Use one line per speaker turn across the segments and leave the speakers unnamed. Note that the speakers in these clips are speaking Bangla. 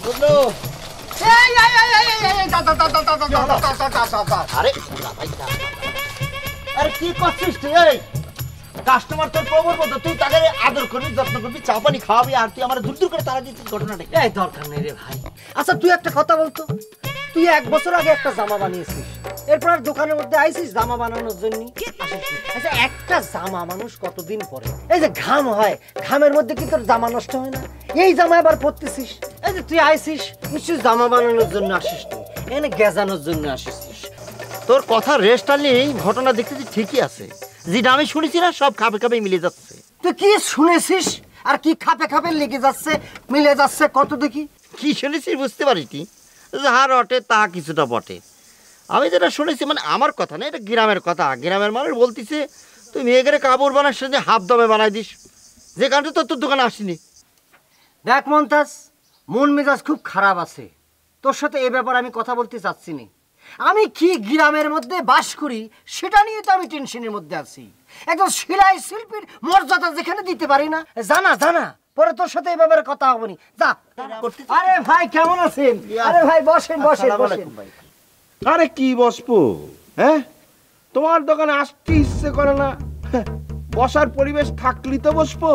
বুঝলো? আরে কি করছিস তুই? কাস্টমার তোর প্রবর মতো, তুই তাদের আদর করবি, যত্ন করবি, চা পানি খাওয়াবি, আর তুই আমার দূর দূর করে তারা দিচ্ছিস। ঘটনাটা এই দরকার নেই রে ভাই। আচ্ছা তুই একটা কথা বলতো, তুই 1 বছর আগে একটা জামা বানিয়েছিস, এরপর আর দোকানের মধ্যে আইছিস জামা বানানোর জন্য। আচ্ছা একটা জামা মানুষ কতদিন পরে, এই যে ঘাম হয়, ঘামের মধ্যে কি তোর জামা নষ্ট হয় না? এই জামা আবার পরতেছিস, এই যে তুই আইছিস নিশ্চয়ই জামা বানানোর জন্য আসিস, তুই এখানে গেজানোর জন্য আসিস। তোর কথা রেস্ট আনলে এই ঘটনা দেখতেছি ঠিকই আছে, যেটা আমি শুনেছি না সব খাপে খাপে মিলে যাচ্ছে। তুই কি শুনেছিস আর কি খাপে খাপে লেগে যাচ্ছে, মিলে যাচ্ছে কত দেখি? কি শুনেছিস বুঝতে পারিসনি? যাহা রটে তা কিছুটা বটে। আমি যেটা শুনেছি, মানে আমার কথা না, এটা গ্রামের কথা। গ্রামের মানুষ বলতেছে তুই মেয়েকে কাপড় বানাস যে হাফ দামে বানাই দিস, যে কারণে তো তোর দোকানে আসিনি। দেখ মন্তাজ, মন মেজাজ খুব খারাপ আছে, তোর সাথে এ ব্যাপারে আমি কথা বলতে চাচ্ছি না। আমি কি গ্রামের মধ্যে বাস করি সেটা নিয়ে তো আমি টেনশনের মধ্যে আছি। একজন সেলাই শিল্পীর মর্যাদা যেখানে দিতে পারি না, জানা জানা পরে তোর সাথে এই ব্যাপারে কথা হবনি। যা। আরে ভাই কেমন আছেন? আরে ভাই বসেন বসেন বসেন।
আরে কি বসবো? হ্যাঁ, তোমার দোকানে আসতে ইচ্ছে করে না, বসার পরিবেশ থাকলি তো বসবো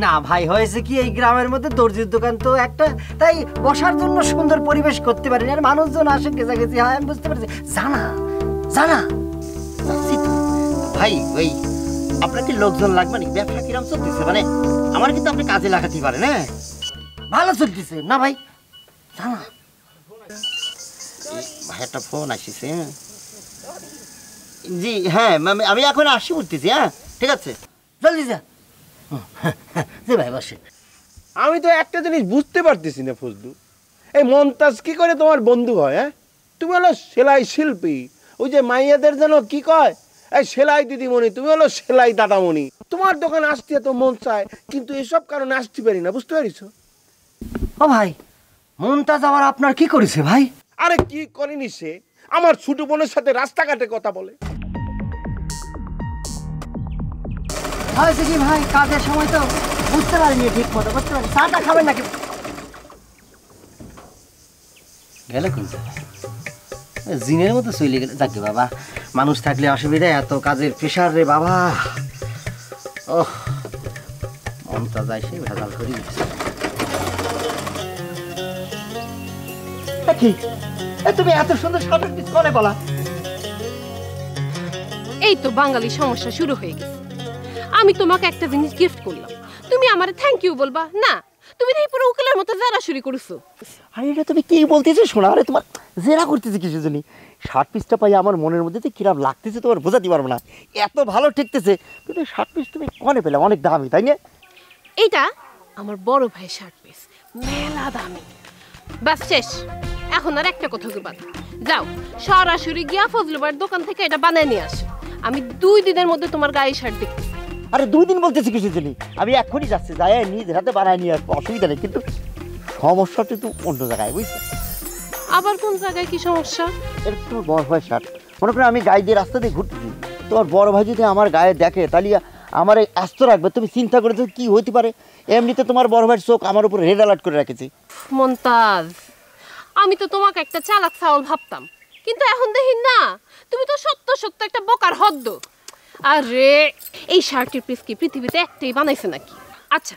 না। ভাই হয়েছে কি, এই গ্রামের মধ্যে দর্জির দোকান তো একটা, তাই বসার জন্য সুন্দর পরিবেশ করতে পারিনি, আর মানুষজন আসে গেছাগেছি হয়, আমি বুঝতে পারছি। জানা জানা ভাই, ওই আপনার কি লোকজন লাগবে নাকি? ব্যবসা কিরম চলতেছে? মানে আমার কিন্তু আপনি কাজে লাগাতে পারেন। হ্যাঁ ভালো চলতেছে না ভাই? জানা ভাই একটা ফোন আসিছে। জি হ্যাঁ, আমি এখন আসি বলতেছি। হ্যাঁ ঠিক আছে, জলদি যা। জি ভাই বসে।
আমি তো একটা জিনিস বুঝতে পারতেছি না ফজলু, এই মন্তাজ কি করে তোমার বন্ধু হয়? হ্যাঁ, তুমি হলো সেলাই শিল্পী, ওই যে মাইয়াদের যেন কি কয়, এই সেলাই দিদিমণি, তুমি হলো সেলাই দাদামণি। তোমার দোকানে আসতে তো মন চায়, কিন্তু এসব কারণে আসতে পারি না, বুঝতে পারিস?
ও ভাই, মন্তাজ আবার আপনার কি করেছে ভাই?
আরে কি করেনি সে, আমার ছোট বোনের সাথে রাস্তাঘাটে কথা বলে।
হয়েছে কি ভাই, কাজের সময় তো বুঝতে পারিনি ঠিক মতো, বুঝতে পারি। চাটা খাবেন নাকি? গেলে কিন্তু জিনের মতো চলে গেলে। যাকে বাবা, মানুষ থাকলে অসুবিধা, এত কাজের প্রেশার রে বাবা। ও মনটা যায় সে ভেজাল করে দিচ্ছে। কি তুমি এত সুন্দর শার্টের পিস করে বলা?
এই তো বাঙালি সমস্যা শুরু হয়ে গেছে। আমি তোমাকে একটা জিনিস গিফট করলাম, তুমি আমারে থ্যাংক ইউ বলবা না? তুমি এই পুরো উকিলের মতো জেরা শুরু করেছো।
আরে এটা তুমি কি বলতেছো? শোনা, আরে তোমার জেরা করতেছে কিছু জানি। শার্ট পিসটা পাই আমার মনের মধ্যে যে কিরম লাগতেছে তোমার বোঝাতে পারবো না, এত ভালো ঠেকতেছে। কিন্তু শার্ট পিস তুমি কনে পেলে? অনেক দামি তাই না?
এইটা আমার বড় ভাই শার্ট পিস, মেলা দামি। বাস শেষ, এখন আর একটা কথা কি বাদ। যাও সরাসরি গিয়া ফজলু ভাইয়ের দোকান থেকে এটা বানিয়ে নিয়ে আসো। আমি 2 দিনের মধ্যে তোমার গায়ে শার্ট দেখতেছি।
আরে 2 দিন বলতেছি কিছু জানি, আমি এখনই যাচ্ছি, যাই নিজ হাতে বানায় নিয়ে আসবো, অসুবিধা নেই। কিন্তু সমস্যাটা তো অন্য জায়গায়, বুঝছো?
আবার কোন জায়গায় কি সমস্যা?
এটা তোমার বড় ভাই শার্ট, মনে করো আমি গায়ে দিয়ে রাস্তা দিয়ে ঘুরতেছি, তোমার বড় ভাই যদি আমার গায়ে দেখে তাহলে আমার আস্ত রাখবে। তুমি চিন্তা করে কি হতে পারে? এমনিতে তোমার বড় ভাইয়ের চোখ আমার উপর রেড অ্যালার্ট করে রেখেছি।
মন্তাজ, আমি তো তোমাকে একটা চালাক ছাওয়াল ভাবতাম, কিন্তু এখন দেখি না, তুমি তো সত্য সত্য একটা বোকার হদ্দ। আরে এই শার্টের পিস কি পৃথিবীতে একটাই বানাইছে নাকি? আচ্ছা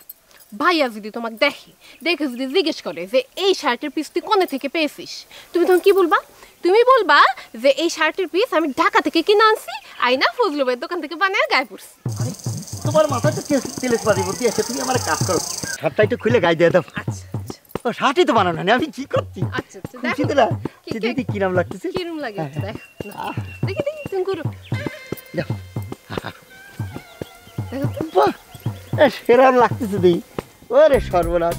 ভাইয়া যদি তোমাকে দেখে যদি জিজ্ঞেস করে যে এই শার্টের পিস তুই কোনে থেকে পেয়েছিস, তুমি তখন কি বলবা? তুমি বলবা যে এই শার্টের পিস আমি ঢাকা থেকে কিনে আনছি, আইনা ফজলু ভাইয়ের দোকান থেকে বানিয়ে গায়ে পড়ছি।
তোমার মাথাতে তেলেস বাড়ি বলতে আছে, তুমি আমার কাজ করো, শার্টটা একটু খুলে গায়ে দিয়ে দাও।
আচ্ছা
ও শার্টই তো বানানো না, আমি কি করছি?
আচ্ছা আচ্ছা
দেখি তো না দিদি কিরম লাগতেছে,
কিরম লাগে দেখি দেখি তুমি করো।
দেখো বাহ, সেরম লাগতেছে দিই। ওরে সর্বনাশ,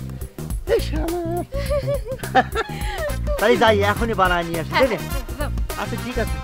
তাই যাই এখনই বানায় নিয়ে আসি। আচ্ছা ঠিক আছে।